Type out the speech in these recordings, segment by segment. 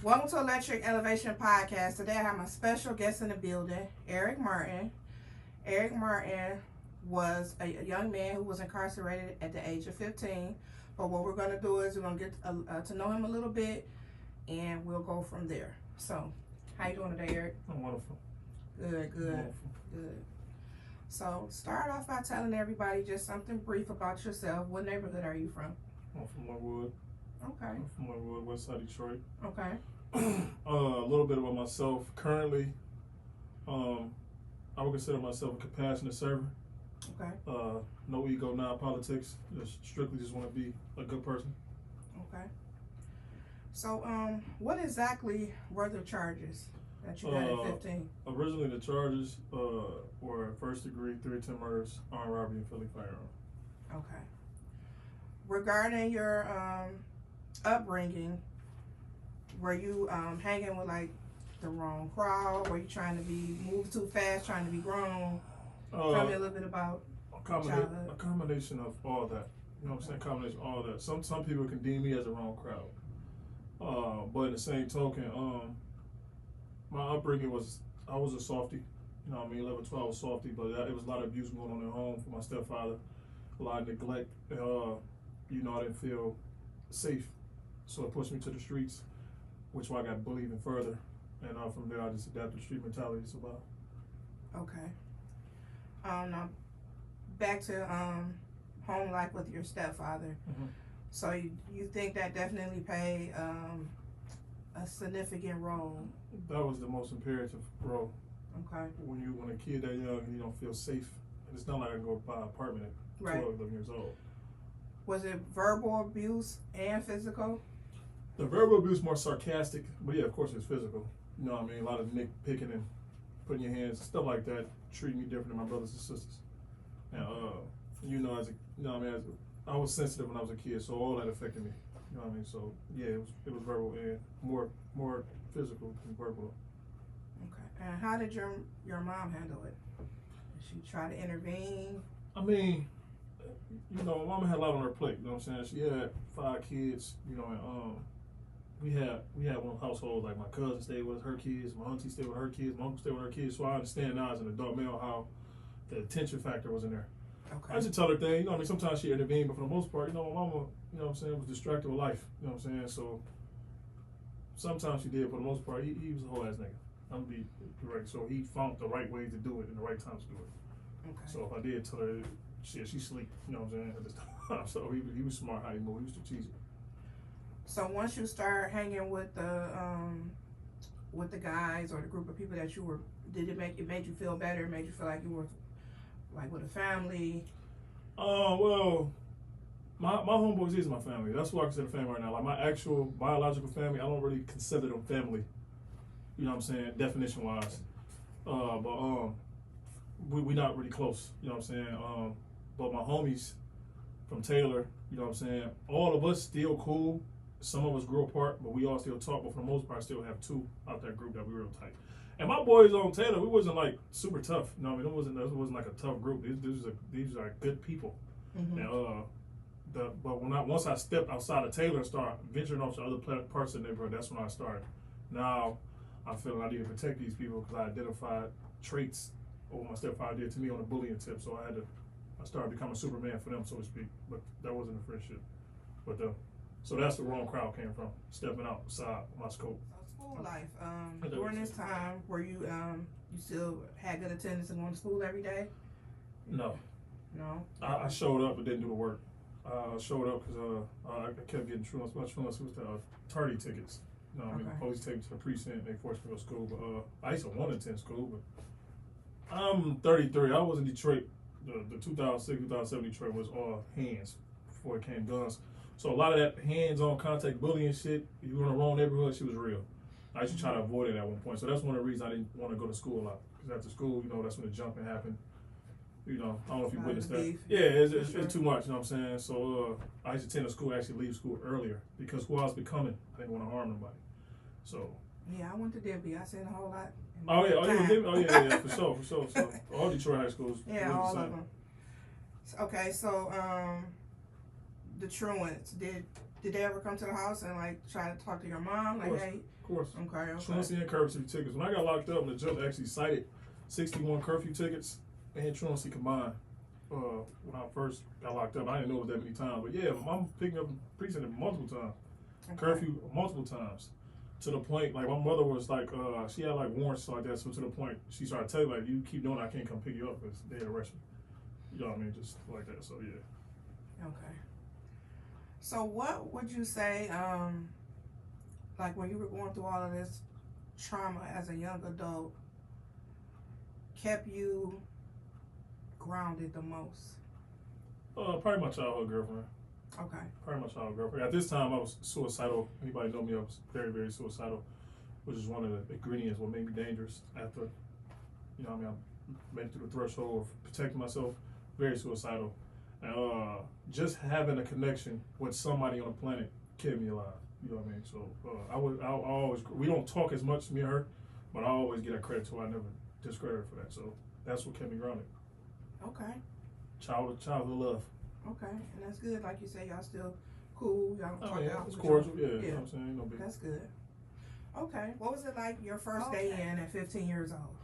Welcome to Electric Elevation Podcast. Today I have my special guest in the building, Eric Martin. Eric Martin was a young man who was incarcerated at the age of 15. But what we're going to do is we're going to get to know him a little bit, and we'll go from there. So, how you doing today, Eric? I'm wonderful. Good. Good. So, start off by telling everybody just something brief about yourself. What neighborhood are you from? I'm from Linwood. Okay. I'm from Linwood, West Side Detroit. Okay. A little bit about myself. Currently, I would consider myself a compassionate servant. Okay. No ego, non-politics. Just want to be a good person. Okay. So, what exactly were the charges that you had at 15? Originally, the charges were first degree, 310 murders, armed robbery, and felony firearm. Okay. Regarding your upbringing, were you hanging with like the wrong crowd? Were you trying to be moved too fast, trying to be grown? Tell me a little bit about childhood. A combination of all that. You know what I'm saying? Combination of all that. Some people can deem me as a wrong crowd. But in the same token, my upbringing was, I was a softie. You know what I mean? 11, 12 was softie, but it was a lot of abuse going on at home for my stepfather. A lot of neglect. I didn't feel safe. So it pushed me to the streets, which why I got bullied even further. And from there, I just adapted to street mentality to survive. Okay. Now, back to home life with your stepfather. Mm-hmm. So you think that definitely played a significant role? That was the most imperative role. Okay. When a kid that young and you don't feel safe, and it's not like I can go buy an apartment at 12, 11 years old. Was it verbal abuse and physical? The verbal abuse more sarcastic, but yeah, of course it's physical. You know what I mean? A lot of nitpicking and putting your hands, stuff like that, treating me different than my brothers and sisters. And I was sensitive when I was a kid, so all that affected me. You know what I mean? So yeah, it was verbal and more physical than verbal. Okay. And how did your mom handle it? Did she try to intervene? I mean, my mama had a lot on her plate. You know what I'm saying? She had 5 kids. And we had one household, like my cousin stayed with her kids, my auntie stayed with her kids, my uncle stayed with her kids. So I understand now as an adult male how the attention factor was in there. Okay. I used to tell her things. Sometimes she intervened, but for the most part, my mama, was distracted with life. You know what I'm saying? So sometimes she did. For the most part, he was a whole ass nigga. I'm gonna be direct. So he found the right way to do it and the right time to do it. Okay. So if I did tell her, she sleep. You know what I'm saying? At this time. So he was smart how he moved. He was strategic. So once you start hanging with the guys or the group of people that you were, it made you feel better? It made you feel like you were like with a family? Well, my homeboys is my family. That's what I consider family right now. Like my actual biological family, I don't really consider them family. You know what I'm saying? Definition wise. But we not really close. You know what I'm saying? But my homies from Taylor, you know what I'm saying? All of us still cool. Some of us grew apart, but we all still talk. But for the most part, I still have 2 out that group that we were real tight. And my boys on Taylor, we wasn't like super tough. You know what I mean? It wasn't like a tough group. These are good people. Mm-hmm. And once I stepped outside of Taylor and started venturing off to other parts of the neighborhood, that's when I started. Now I feel I need to protect these people because I identified traits of what my stepfather did to me on the bullying tip. So I started becoming Superman for them, so to speak. But that wasn't a friendship. But so that's the wrong crowd came from, stepping outside my scope. So school life. During this time, were you you still had good attendance and going to school every day? No. No. I showed up but didn't do the work. I showed up because I kept getting truants. My truants was the tardy tickets. You know what I mean? The police take me to the precinct and they forced me to go to school. But I used to want to attend school, but I'm 33. I was in Detroit. The 2006, 2007 Detroit was all hands before it came guns. So a lot of that hands-on contact bullying shit, if you were in the wrong neighborhood, shit was real. I used to try to avoid it at one point. So that's one of the reasons I didn't want to go to school a lot. Because after school, that's when the jumping happened. I don't know if you witnessed that. Beef. Yeah, it's too much, you know what I'm saying? So I used to attend school, actually leave school earlier because who I was becoming, I didn't want to harm nobody. So. Yeah, I went to Debbie. I seen a whole lot. Yeah, for sure. So all Detroit high schools. Yeah, all of them. Okay, so the truants, Did they ever come to the house and like try to talk to your mom? Like, course. hey, Of course. okay. Truancy and curfew tickets. When I got locked up, the judge actually cited 61 curfew tickets and truancy combined. When I first got locked up, I didn't know it was that many times. But yeah, my mom picking up precinct multiple times. Okay. Curfew multiple times. To the point, like my mother was like, she had like warrants like that. So to the point, she started telling like, you keep doing it, I can't come pick you up because they arrest me. You know what I mean? Just like that. So yeah. Okay. So what would you say, like when you were going through all of this trauma as a young adult, kept you grounded the most? Probably my childhood girlfriend. Okay. Probably my childhood girlfriend. At this time, I was suicidal. Anybody know me? I was very, very suicidal, which is one of the ingredients what made me dangerous. After, you know, what I mean, I went through the threshold of protecting myself. Very suicidal, and just having a connection with somebody on the planet kept me alive. You know what I mean? So I always. We don't talk as much, me and her, but I always get that credit to her. I never discredit her for that. So that's what kept me grounded. Okay. Childhood love. Okay, and that's good. Like you say, y'all still cool. Y'all don't talk out. It's cordial. Yeah, Yeah. You know what I'm saying? No big. That's good. Okay. What was it like your first day in at 15 years old?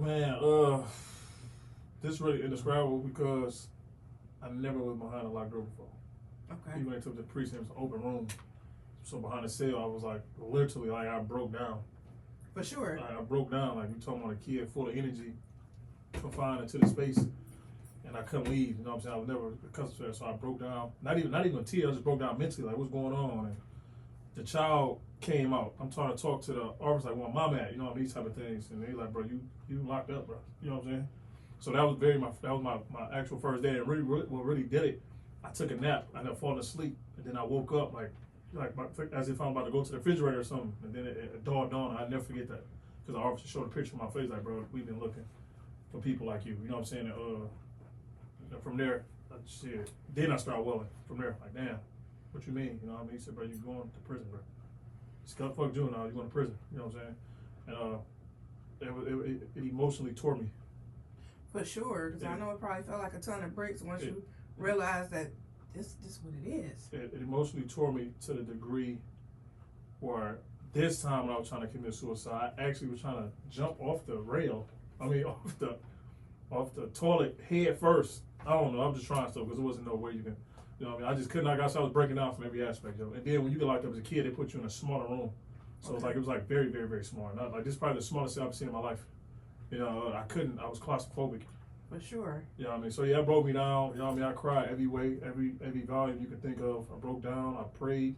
Man, this is really indescribable because I never was behind a locked door before. Okay. Even into the precinct, it was an open room. So behind the cell, I was like, literally, like I broke down. For sure. I broke down. Like you talking about a kid full of energy, confined into the space, and I couldn't leave. You know what I'm saying? I was never accustomed to that, so I broke down. Not even a tear. I just broke down mentally. Like what's going on? And the child came out. I'm trying to talk to the officer like, "Where mom at?" You know, these type of things. And they like, "Bro, you locked up, bro." You know what I'm saying? So that was my actual first day. And what really did it, I took a nap. I ended up falling asleep, and then I woke up like as if I'm about to go to the refrigerator or something. And then it dawned on. I never forget that because the officer showed a picture of my face like, "Bro, we've been looking for people like you." You know what I'm saying? And from there, shit. Then I started welling. From there, like, damn, what you mean? You know what I mean? He said, "Bro, you going to prison, bro. Fuck juvenile, you going to prison." You know what I'm saying? And it emotionally tore me. For sure, because I know it probably felt like a ton of bricks once you realized that this what it is. It emotionally tore me to the degree where this time when I was trying to commit suicide, I actually was trying to jump off the rail. I mean, off the toilet head first. I don't know. I'm just trying stuff because there wasn't no way you can. You know what I mean? I just couldn't. I guess I was breaking down from every aspect of it. And then when you get locked up as a kid, they put you in a smaller room. So it was like very, very, very small. Not, like this is probably the smallest I've seen in my life. You know, I was claustrophobic. For sure. You know what I mean? So yeah, it broke me down. You know what I mean? I cried every way, every volume you could think of. I broke down. I prayed.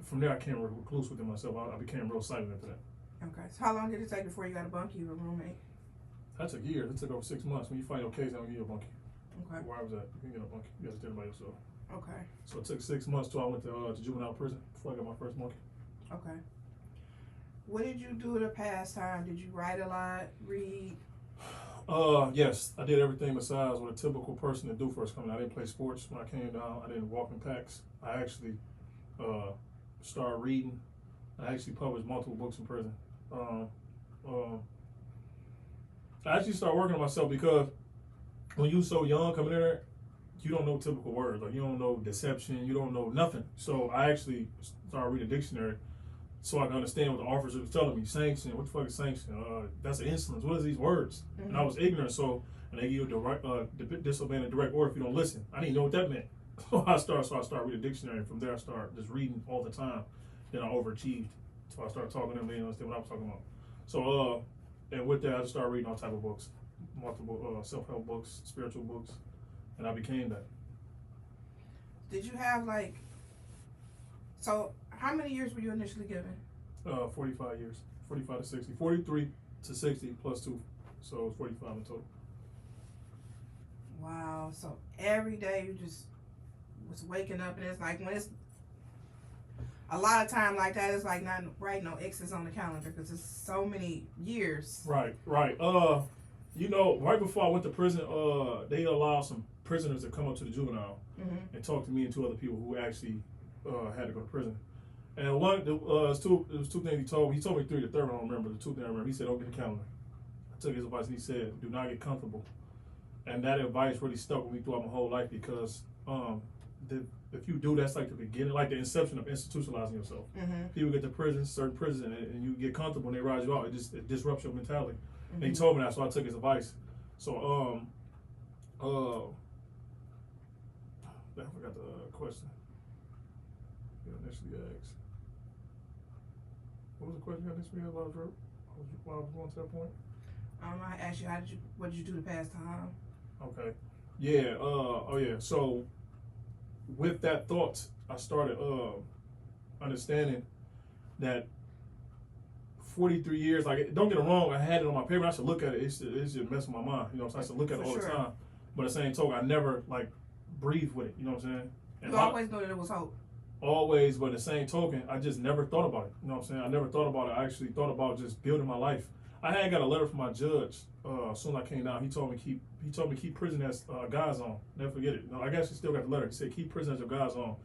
From there I came recluse within myself. I became real silent after that. Okay. So how long did it take before you got a bunkie with a roommate? That took years. It took over 6 months. When you find your case, they don't give you a bunkie. Okay. Where I was at, you can get a bunkie. You have to stay by yourself. Okay. So it took 6 months till I went to juvenile prison before I got my first monkey. Okay. What did you do to pass time? Did you write a lot, read? Yes, I did everything besides what a typical person to do first coming. I didn't play sports when I came down. I didn't walk in packs. I actually started reading. I actually published multiple books in prison. I actually started working on myself because when you're so young coming in there, you don't know typical words. Like you don't know deception. You don't know nothing. So I actually started reading a dictionary so I can understand what the officer was telling me. Sanction, what the fuck is sanction? That's an insolence. What are these words? Mm-hmm. And I was ignorant, and they give you disobeying a direct order if you don't listen. I didn't know what that meant. So I started reading a dictionary, and from there I started just reading all the time. Then I overachieved. So I started talking to them, they didn't understand what I was talking about. So, and with that, I just started reading all type of books, multiple self-help books, spiritual books, and I became that. Did you have so how many years were you initially given? 45 years, 45 to 60, 43 to 60 plus 2, so it was 45 in total. Wow, so every day you just was waking up, and it's like when it's a lot of time like that, it's like not writing no X's on the calendar because it's so many years. Right. You know, right before I went to prison, they allowed some prisoners to come up to the juvenile and talk to me and 2 other people who actually had to go to prison. And it was two things he told me. He told me 3. The third one I don't remember. The 2 things I remember. He said, "Don't get a calendar." I took his advice and he said, "Do not get comfortable." And that advice really stuck with me throughout my whole life because if you do, that's like the beginning, like the inception of institutionalizing yourself. Mm-hmm. People get to prison, certain prisons, and you get comfortable and they rise you out. It disrupts your mentality. Mm-hmm. And he told me that, so I took his advice. So I forgot the question. You initially asked. What was the question you initially asked while I was going to that point? I asked you, what did you do to pass time? Okay. Yeah. Oh yeah. So with that thought, I started understanding that 43 years. Like, don't get it wrong. I had it on my paper. I should look at it. It's just messing with my mind. You know, so I should look at it all the time. But at the same token, I never like breathe with it. You know what I'm saying? And you always knew that it was hope. Always, but at the same token, I just never thought about it. You know what I'm saying? I never thought about it. I actually thought about just building my life. I had got a letter from my judge as soon as I came down. He told me keep prison as guys on. Never forget it. No, I guess he still got the letter. He said keep prison as your guys on.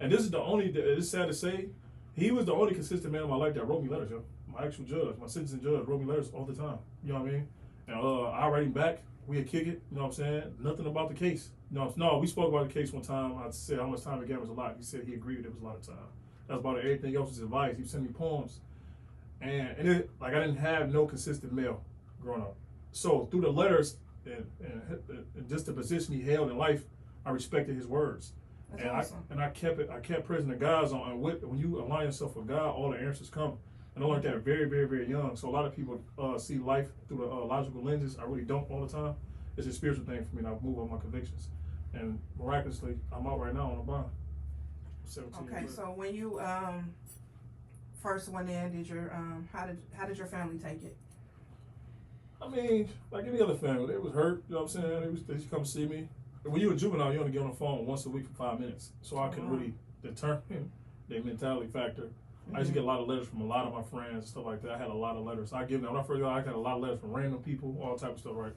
And this is the only. It's sad to say, he was the only consistent man in my life that wrote me letters. Yo, my actual judge, my sentencing judge, wrote me letters all the time. You know what I mean? And I write him back. We'd kick it. You know what I'm saying? Nothing about the case. No, we spoke about the case one time. I said how much time it gave was a lot. He said he agreed it was a lot of time. That's about it. Everything else was advice. He sent me poems. And it, like, I didn't have no consistent mail growing up. So through the letters and just the position he held in life, I respected his words. That's and awesome. I kept prison of God's on. And when you align yourself with God, all the answers come. And I learned that very, very, very young. So a lot of people see life through the logical lenses. I really don't all the time. It's a spiritual thing for me, and I move on my convictions. And miraculously, I'm out right now on a bond. 17 Okay, years so when you first went in, did your how did your family take it? I mean, like any other family, they was hurt. You know what I'm saying? They used to come see me. And when you were juvenile, you only get on the phone once a week for 5 minutes, so I couldn't really determine their mentality factor. Mm-hmm. I used to get a lot of letters from a lot of my friends and stuff like that. I had a lot of letters. I give them when I first got, I got a lot of letters from random people, all type of stuff, right?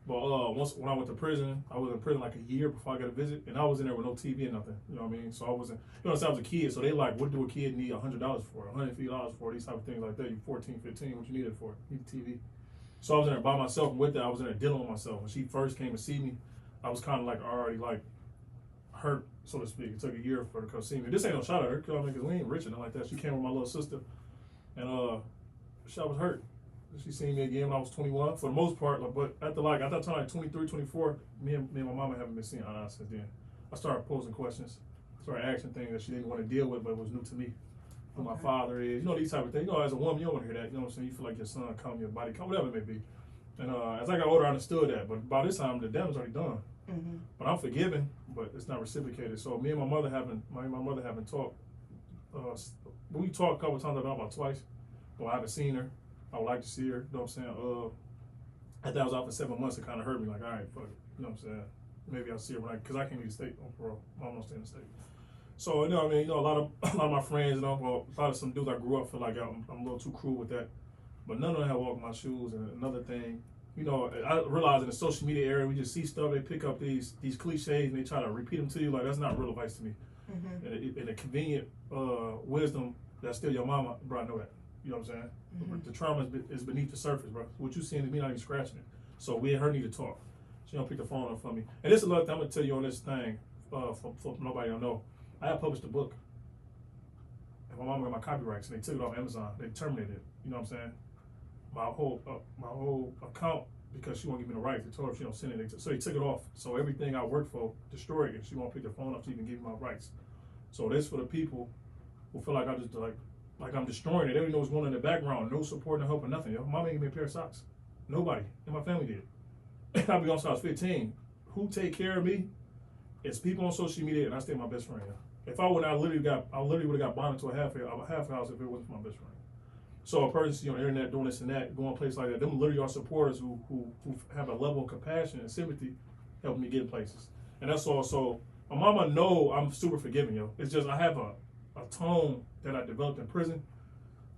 But once when I went to prison, I was in prison like a year before I got a visit, and I was in there with no TV and nothing. You know what I mean? So I wasn't. You know, since I was a kid, so they like, what do a kid need $100 for? $150 for? These type of things like that. You 14, 15, what you need it for? You need TV. So I was in there by myself, and with that, I was in there dealing with myself. When she first came to see me, I was kind of like already like hurt, so to speak. It took a year for her to come see me. This ain't no shot at her, because we ain't rich or nothing like that. She came with my little sister, and she was hurt. She seen me again when I was 21 for the most part, but at that time, like 23, 24, me and my mama haven't been seeing eye since then. I started posing questions, started asking things that she didn't want to deal with, but it was new to me. Who my father is, you know, these type of things. You know, as a woman, you don't want to hear that. You know what I'm saying? You feel like your son come, your body come, whatever it may be. And as I got older, I understood that. But by this time, the damage already done. Mm-hmm. But I'm forgiven, but it's not reciprocated. So me and my mother haven't talked. We talked a couple times about twice, but I haven't seen her. I would like to see her. You know what I'm saying? After I was out for 7 months, it kind of hurt me. Like, all right, fuck it. You know what I'm saying? Maybe I'll see her because I can't leave the state on parole. I'm almost stay in the state. So, you know what I mean? You know, a lot of my friends, you know, well, a lot of some dudes I grew up feel like I'm a little too cruel with that. But none of them have walked my shoes. And another thing, you know, I realize in the social media area, we just see stuff, they pick up these cliches and they try to repeat them to you. Like, that's not real advice to me. Mm-hmm. And a convenient wisdom that's still your mama, bro, I know that. You know what I'm saying? Mm-hmm. The trauma is beneath the surface, bro. What you seeing is me not even scratching it. So we and her need to talk. She don't pick the phone up for me. And this is another thing I'm gonna tell you on this thing, for nobody don't know. I had published a book. And my mom got my copyrights and they took it off Amazon. They terminated it. You know what I'm saying? My whole account, because she won't give me the rights. They told her if she don't send it. So they took it off. So everything I worked for, destroyed it. She won't pick the phone up to even give me my rights. So this for the people who feel like I just like I'm destroying it. They don't know what's going on in the background. No support, no help, or nothing. Yo, mama ain't give me a pair of socks. Nobody in my family did. I'll be honest, I was 15. Who take care of me? It's people on social media, and I stay with my best friend. Yo. If I would, I literally would have got bonded to a half house if it wasn't for my best friend. So a person on the internet doing this and that, going places like that, them literally are supporters who have a level of compassion and sympathy, helping me get places. And that's all. So my mama know I'm super forgiving, yo. It's just I have a tone that I developed in prison,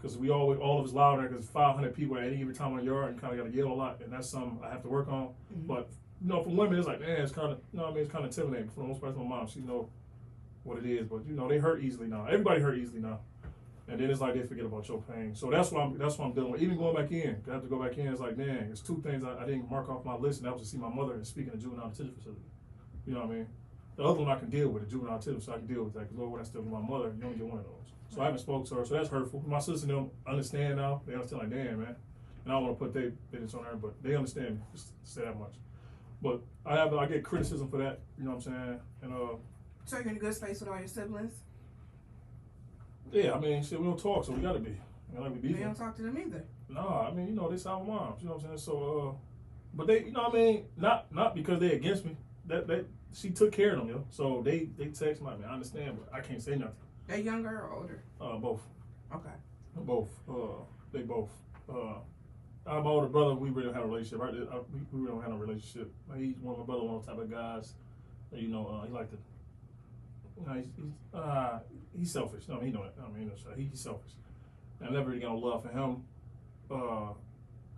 because all of us louder, because 500 people at any given time on the yard and kind of got to yell a lot, and that's something I have to work on. Mm-hmm. But you know, for women, it's like, man, it's kind of, you know what I mean, it's kind of intimidating. For the most part, my mom, she know what it is, but you know, they hurt easily now. Everybody hurt easily now, and then it's like they forget about your pain. So that's what I'm dealing with. Even going back in, I have to go back in. It's like, dang, it's two things I didn't mark off my list, and that was to see my mother and speaking in a juvenile detention facility. You know what I mean? The other one I can deal with, the juvenile autism, so I can deal with that. Because Lord, when I still with my mother, you only get one of those. So I haven't spoke to her, so that's hurtful. My sister and them understand now. They understand like, damn, man. And I don't want to put their business on her, but they understand me, just to say that much. But I get criticism for that, you know what I'm saying? And So you're in a good space with all your siblings? yeah, I mean, shit, we don't talk, so we gotta be. You know, like we You beefing. don't talk to them either. No, I mean, you know, they our moms, you know what I'm saying? So, but they, you know what I mean? Not because they against me. That she took care of them, yo. So they text me, like, man, I understand, but I can't say nothing. They're younger or older? Both. Okay. Both. They both. My older brother, we really don't have a relationship. Right? We really don't have a relationship. He's one of my brother, one of the type of guys that, you know, he like to. You know, he's selfish. No, he know that. I mean, he's selfish. And I never really got no love for him.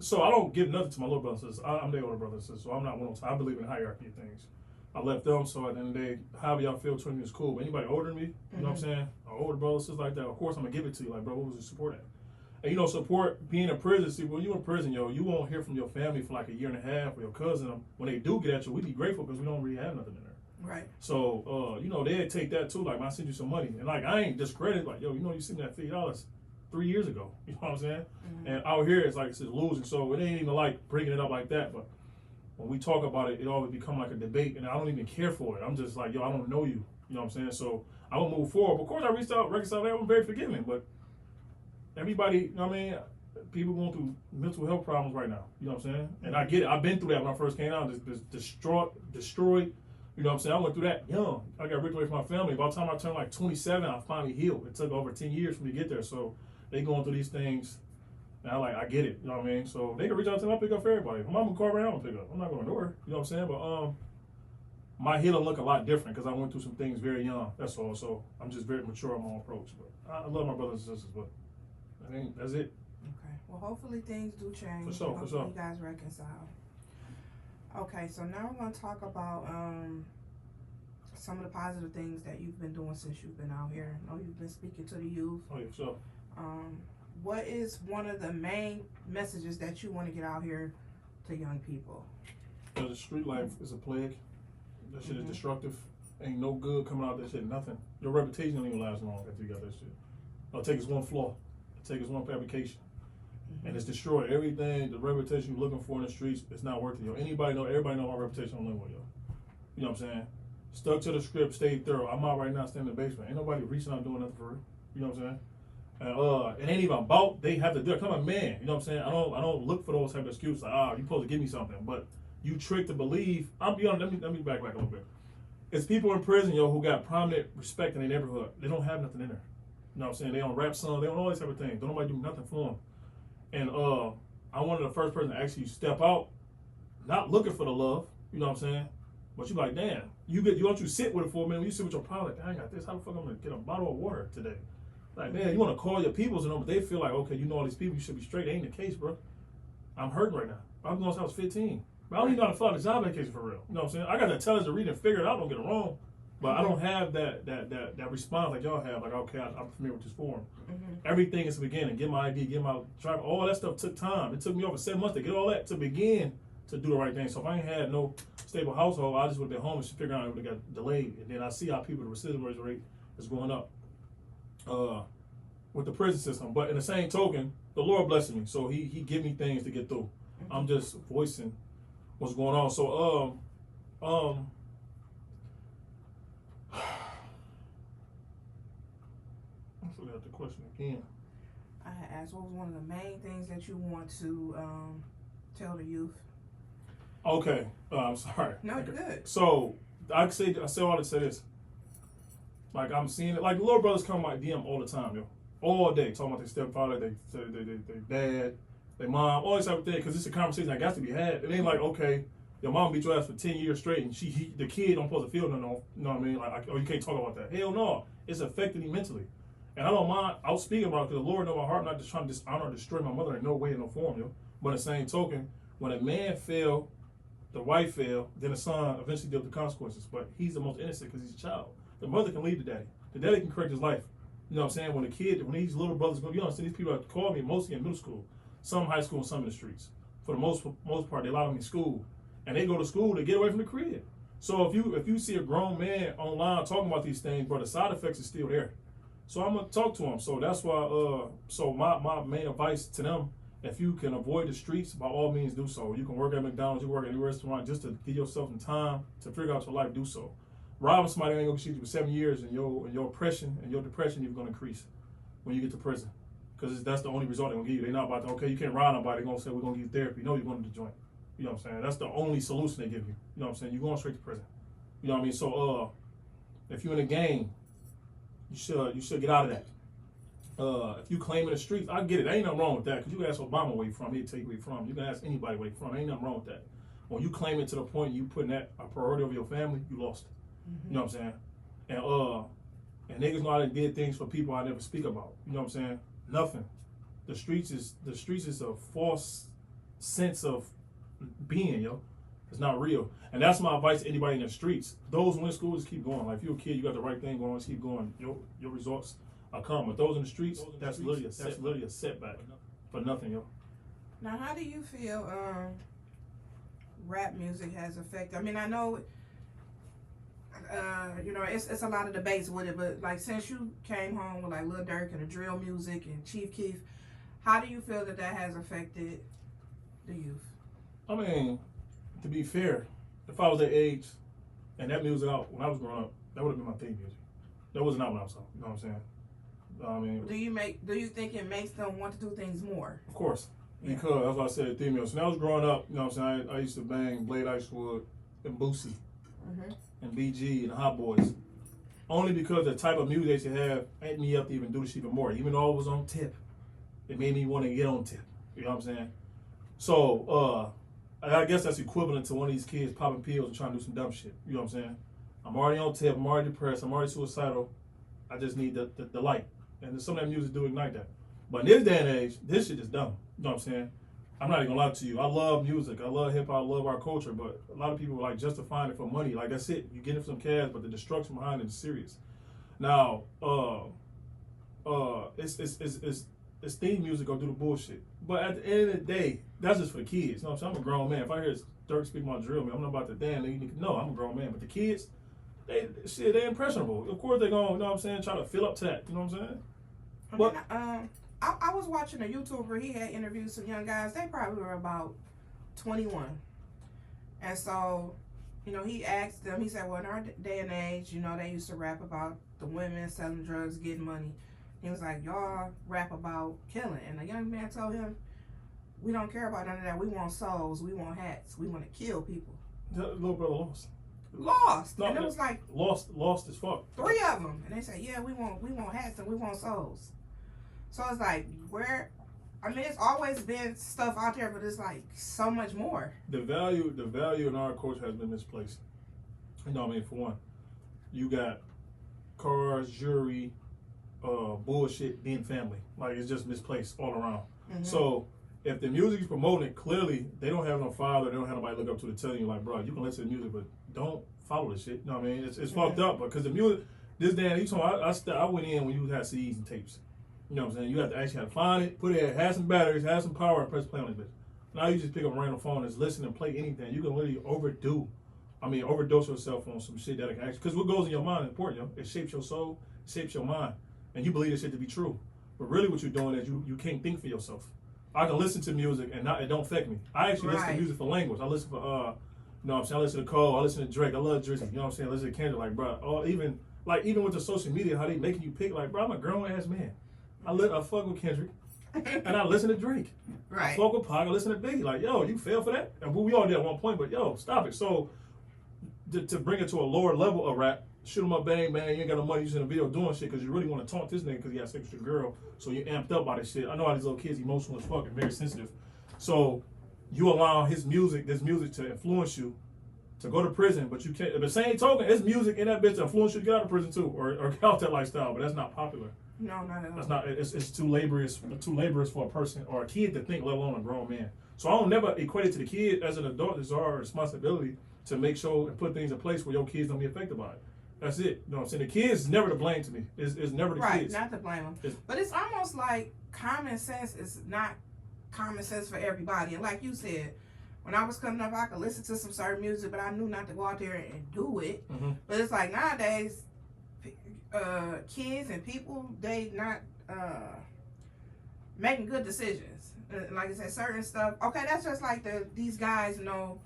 So I don't give nothing to my little brothers and sisters. I'm their older brothers and sisters, so I'm not one of them. I believe in hierarchy of things. I left them, so at the end of the day, however y'all feel toward me is cool. But anybody older than me, you know what I'm saying? Or older brothers, sisters like that, of course I'm gonna give it to you. Like, bro, what was the support at? And you know, support being in prison. See, when you're in prison, yo, you won't hear from your family for like a year and a half or your cousin. When they do get at you, we be grateful because we don't really have nothing in there. Right. So, you know, they'd take that too. Like, I send you some money. And like, I ain't discredited. Like, yo, you know, you sent me that $50 3 years ago. You know what I'm saying? And out here, it's like it's just losing. So it ain't even like bringing it up like that. But when we talk about it, it always become like a debate. And I don't even care for it. I'm just like, yo, I don't know you. You know what I'm saying? So I will move forward. But of course, I reached out, reconciled. I'm very forgiving. But everybody, you know what I mean? People going through mental health problems right now. You know what I'm saying? And I get it. I've been through that when I first came out. Just destroyed. You know what I'm saying? I went through that young. I got ripped away from my family. By the time I turned like 27, I finally healed. It took over 10 years for me to get there. So they going through these things. And I get it. You know what I mean? So they can reach out to me. I'll pick up for everybody. If my mama call right now, I'll pick up. I'm not going nowhere. You know what I'm saying? But my healing look a lot different because I went through some things very young. That's all. So I'm just very mature in my own approach. But I love my brothers and sisters. But I mean, that's it. Okay. Well, hopefully things do change. For sure. Hopefully you guys reconcile. Okay, so now we're going to talk about some of the positive things that you've been doing since you've been out here. I know you've been speaking to the youth. Oh, yeah, sure. What is one of the main messages that you want to get out here to young people? Because the street life is a plague. That shit is destructive. Ain't no good coming out of that shit, nothing. Your reputation don't even last long after you got that shit. It'll take us one flaw. It'll take us one fabrication. And it's destroyed everything, the reputation you're looking for in the streets, it's not worth it, yo. Everybody know my reputation on Linwood, yo. You know what I'm saying? Stuck to the script, stayed thorough. I'm out right now standing in the basement. Ain't nobody reaching out doing nothing for real. You know what I'm saying? And it ain't even about they have to do it. I'm a man, you know what I'm saying? I don't look for those type of excuses like, you supposed to give me something. But you tricked to believe, I'll be honest, let me back a little bit. It's people in prison, yo, who got prominent respect in their neighborhood. They don't have nothing in there. You know what I'm saying? They don't rap songs, they don't all these type of things. Don't nobody do nothing for them. And I wanted the first person to actually step out, not looking for the love, you know what I'm saying? But you like, damn, you want you sit with it for a minute. When you sit with your pal, like, I got this. How the fuck I'm gonna get a bottle of water today? Like, man, you want to call your peoples and all, but they feel like, okay, you know all these people, you should be straight. That ain't the case, bro. I'm hurting right now. I've been doing since I was 15. But I don't even know how to fill out a job application for real. You know what I'm saying? I got the intelligence to read and figure it out. Don't get it wrong. But I don't have that response like y'all have. Like, okay, I'm familiar with this form. Everything is the beginning. Get my ID, get my driver. All that stuff took time. It took me over 7 months to get all that to begin to do the right thing. So if I ain't had no stable household, I just would have been homeless to figure out it would have got delayed. And then I see how the recidivism rate is going up with the prison system. But in the same token, the Lord blessed me. So he give me things to get through. I'm just voicing what's going on. So I forgot the question again. I had asked what was one of the main things that you want to tell the youth. Okay, I'm sorry. No, you're good. So I say all to say this. Like I'm seeing it. Like little brothers come my DM all the time, yo, all day talking about their stepfather, their dad, their mom, all this type of thing. Because it's a conversation that got to be had. It ain't like okay, your mom beat your ass for 10 years straight, and the kid don't supposed to feel nothing. You know what I mean? Like oh, you can't talk about that. Hell no, it's affecting me mentally. And I don't mind out speaking about it because the Lord knows my heart. I'm not just trying to dishonor or destroy my mother in no way, in no form, yo. But in the same token, when a man fail, the wife fail, then the son eventually deals with the consequences. But he's the most innocent because he's a child. The mother can lead the daddy. The daddy can correct his life. You know what I'm saying? When these little brothers go, you know, these people that call me mostly in middle school, some high school, and some in the streets. For the most part, they allow them in school, and they go to school to get away from the crib. So if you see a grown man online talking about these things, but the side effects is still there. So I'm gonna talk to him. So that's why. So my main advice to them: if you can avoid the streets, by all means do so. You can work at McDonald's, you can work at any restaurant, just to give yourself some time to figure out your life. Do so. Robbing somebody ain't gonna shoot you for 7 years, and your oppression and your depression is gonna increase when you get to prison, because that's the only result they're gonna give you. They're not about to, okay, you can't rob nobody. They're gonna say we're gonna give you therapy. No, you're going to the joint. You know what I'm saying? That's the only solution they give you. You know what I'm saying? You're going straight to prison. You know what I mean? So if you're in a gang, you should get out of that. If you claim in the streets, I get it. Ain't nothing wrong with that, because you can ask Obama where you from. He'll tell you where you from. You can ask anybody where you from. Ain't nothing wrong with that. When you claim it to the point you putting that a priority over your family, you lost. Mm-hmm. You know what I'm saying? And niggas know I done did things for people I never speak about. You know what I'm saying? Nothing. The streets is a false sense of being, yo. It's not real. And that's my advice to anybody in the streets. Those who in school, just keep going. Like, if you're a kid, you got the right thing going, just keep going. Your results are coming. But those in the streets, that's literally a setback for nothing, yo. Now, how do you feel rap music has affected? I mean, I know, it's a lot of debates with it, but like, since you came home with like Lil Durk and the drill music and Chief Keef, how do you feel that has affected the youth? I mean, to be fair, if I was that age and that music out when I was growing up, that would have been my theme music. That wasn't out when I was out. You know what I'm saying? I mean, do you think it makes them want to do things more? Of course, because that's what I said, theme music. So when I was growing up, you know what I'm saying, I used to bang Blade Icewood and Boosie and BG and the Hot Boys, only because the type of music they have ate me up to even do this even more. Even though it was on tip, it made me want to get on tip. You know what I'm saying? So I guess that's equivalent to one of these kids popping pills and trying to do some dumb shit. You know what I'm saying? I'm already on tip. I'm already depressed. I'm already suicidal. I just need the light. And some of that music do ignite that. But in this day and age, this shit is dumb. You know what I'm saying? I'm not even gonna lie to you. I love music. I love hip hop. I love our culture. But a lot of people are like justifying it for money. Like, that's it. You get it some cash, but the destruction behind it is serious. Now, it's theme music go do the bullshit. But at the end of the day, that's just for the kids. You know what I'm saying? I'm a grown man. If I hear Durk speak my drill, man, I'm not about to damn. No, I'm a grown man. But the kids, they're impressionable. Of course they're gonna, you know what I'm saying, try to fill up to that. You know what I'm saying? But I was watching a YouTuber. He had interviewed some young guys. They probably were about 21. And so, he asked them, he said, well, in our day and age, they used to rap about the women selling drugs, getting money. He was like, y'all rap about killing. And the young man told him, we don't care about none of that. We want souls. We want hats. We want to kill people. The little brother lost. No, and it was like lost as fuck. 3 of them, and they said, yeah, we want hats and we want souls. So it's like, it's always been stuff out there, but it's like so much more. The value in our culture has been misplaced. You know what I mean? For one, you got cars, jewelry, bullshit, being family. Like, it's just misplaced all around. Mm-hmm. So if the music is promoting it, clearly they don't have no father, they don't have nobody look up to tell you, like, bro, you can listen to the music, but don't follow this shit. You know what I mean? It's fucked up, because the music, this day and age, I went in when you had CDs and tapes. You know what I'm saying? You have to actually have to find it, put it in, have some batteries, have some power, and press play on it, bitch. Now you just pick up a random phone and just listen and play anything. You can literally overdose yourself on some shit that can actually, because what goes in your mind is important, yo. It shapes your soul, it shapes your mind, and you believe this shit to be true. But really what you're doing is you can't think for yourself. I can listen to music and it don't affect me. I actually listen to music for language. I listen for, you know what I'm saying? I listen to Cole, I listen to Drake, I love Drizzy, you know what I'm saying? I listen to Kendrick, like, bro, or even with the social media, how they making you pick, like, bro, I'm a grown ass man. I fuck with Kendrick, and I listen to Drake. Right. I fuck with Pac, I listen to Biggie. Like, yo, you fell for that? And we all did at one point, but yo, stop it. So, to bring it to a lower level of rap, shoot 'em up, bang, man, you ain't got no money, you in a video doing shit because you really want to taunt this nigga because he has sex with your girl, so you amped up by this shit. I know how these little kids emotional as fuck and very sensitive. So, you allow this music to influence you to go to prison, but you can't. The same token, it's music in that bitch to influence you to get out of prison too, or get out that lifestyle, but that's not popular. No, not at all. That's not. It's too laborious for a person or a kid to think, let alone a grown man. So I don't never equate it to the kid. As an adult, it's our responsibility to make sure and put things in place where your kids don't be affected by it. That's it. You know what I'm saying? The kids is never to blame to me. It's never the kids. Right, not to blame them. But it's almost like common sense is not common sense for everybody. And like you said, when I was coming up, I could listen to some certain music, but I knew not to go out there and do it. Mm-hmm. But it's like nowadays, kids and people, they not making good decisions. Like I said, certain stuff. Okay, that's just like these guys know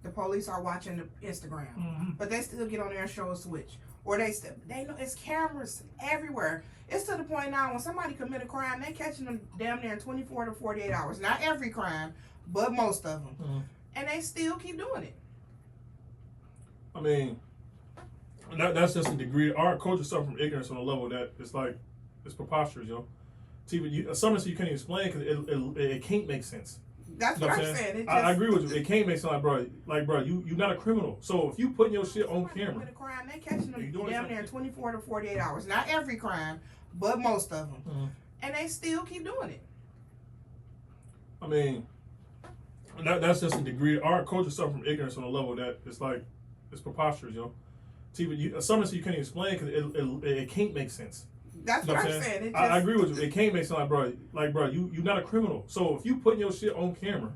the police are watching the Instagram, but they still get on there and show a switch, or they know it's cameras everywhere. It's to the point now when somebody commit a crime, they catching them damn near in 24 to 48 hours. Not every crime, but most of them, and they still keep doing it. I mean, that's just a degree. Our culture suffers from ignorance on a level that it's like it's preposterous, yo. TV, some of this you can't even explain because it can't make sense. That's what I'm saying. I agree with you. It can't make sense, like bro, you're not a criminal. So if you putting your shit on camera, commit a crime, they catching them damn near 24 to 48 hours. Not every crime, but most of them, and they still keep doing it. I mean, that's just a degree. Our culture suffers from ignorance on a level that it's like it's preposterous, yo. TV, some of this you can't even explain because it can't make sense. That's what I'm saying. I agree with you. It can't make sense, like bro, you're not a criminal. So if you putting your shit on camera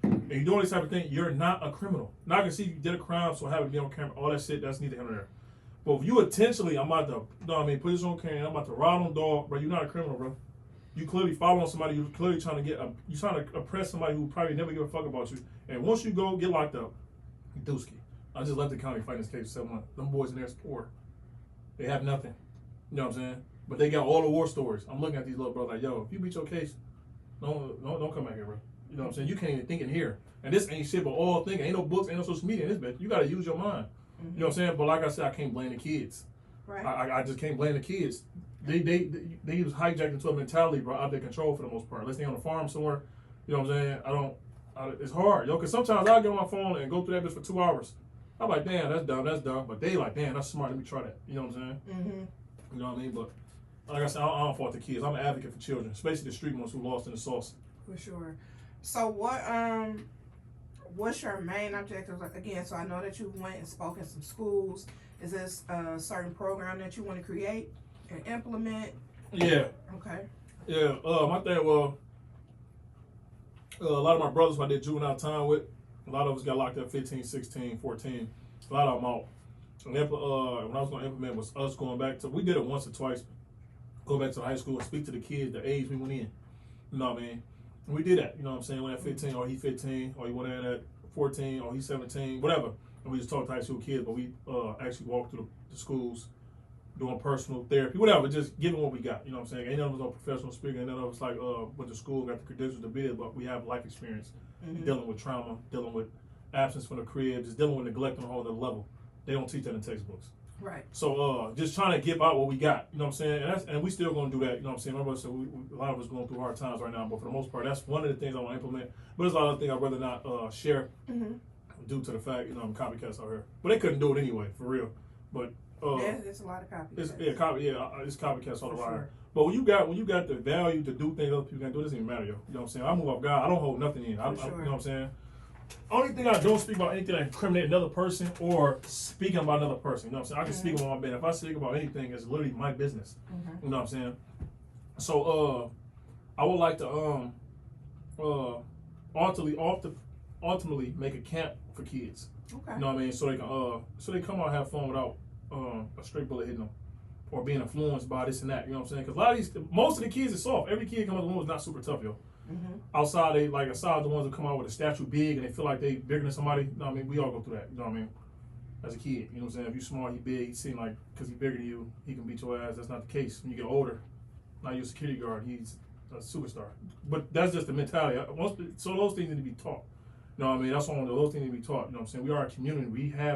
and you're doing this type of thing, you're not a criminal. Now I can see you did a crime, so have it be on camera. All that shit, that's neither here nor there. But if you intentionally, I'm about to, you know what I mean, put this on camera, I'm about to ride on dog, bro, you're not a criminal, bro. You clearly following somebody. You're clearly trying to you're trying to oppress somebody who probably never give a fuck about you. And once you go get locked up, Dusky. I just left the county fighting this case for 7 months. Them boys in there is poor. They have nothing. You know what I'm saying? But they got all the war stories. I'm looking at these little brothers like, yo, if you beat your case, don't come back here, bro. You know what I'm saying? You can't even think in here. And this ain't shit but all thinking. Ain't no books, ain't no social media in this bitch. You got to use your mind. You know what I'm saying? But like I said, I can't blame the kids. Right. I just can't blame the kids. They was hijacked into a mentality, bro, out of their control for the most part. Unless they on a farm somewhere. You know what I'm saying? It's hard, yo, because sometimes I'll get on my phone and go through that bitch for 2 hours. I'm like, damn, that's dumb. But they like, damn, that's smart. Let me try that. You know what I'm saying? You know what I mean? But like I said, I don't fault the kids. I'm an advocate for children, especially the street ones who lost in the sauce. For sure. So what's your main objective? Again, so I know that you went and spoke in some schools. Is this a certain program that you want to create and implement? Yeah. Okay. Yeah. My thing was, a lot of my brothers who I did juvenile time with, a lot of us got locked up 15, 16, 14. A lot of them out. And when I was going to implement was us going back to, we did it once or twice, go back to the high school and speak to the kids the age we went in. You know what I mean? And we did that. You know what I'm saying? When at 15, or he 15, or he went in at 14, or he's 17, whatever. And we just talked to high school kids, but we actually walked through the schools, doing personal therapy, whatever, just giving what we got. You know what I'm saying? Ain't none of us no professional speaker, ain't none of us like went to school, got the credentials to bid, but we have life experience dealing with trauma, dealing with absence from the crib, just dealing with neglect on a whole other level. They don't teach that in textbooks. Right. So just trying to give out what we got, you know what I'm saying? And we still gonna do that, you know what I'm saying? My brother said a lot of us going through hard times right now, but for the most part, that's one of the things I want to implement. But there's a lot of things I'd rather not share due to the fact, you know, I'm copycats out here. But they couldn't do it anyway, for real. But there's a lot of copycats. It's copycats all around. Sure. But when you got the value to do things other people can do, it doesn't even matter, yo. You know what I'm saying? I move off God. I don't hold nothing in. Sure. You know what I'm saying? Only thing I don't speak about anything that incriminate another person or speaking about another person. You know what I'm saying? I can speak about my business. If I speak about anything, it's literally my business. You know what I'm saying? So I would like to ultimately make a camp for kids. Okay. You know what I mean? So they can come out and have fun without a straight bullet hitting them or being influenced by this and that. You know what I'm saying? Because most of the kids is soft. Every kid coming out of the womb is not super tough, yo. Outside the ones that come out with a statue big and they feel like they bigger than somebody. You know what I mean? We all go through that. You know what I mean? As a kid, you know what I'm saying? If you smart, he big, he seem like because he bigger than you, he can beat your ass. That's not the case. When you get older, now you're a security guard, he's a superstar. But that's just the mentality. So those things need to be taught. You know what I mean? That's one of those things need to be taught. You know what I'm saying? We are a community.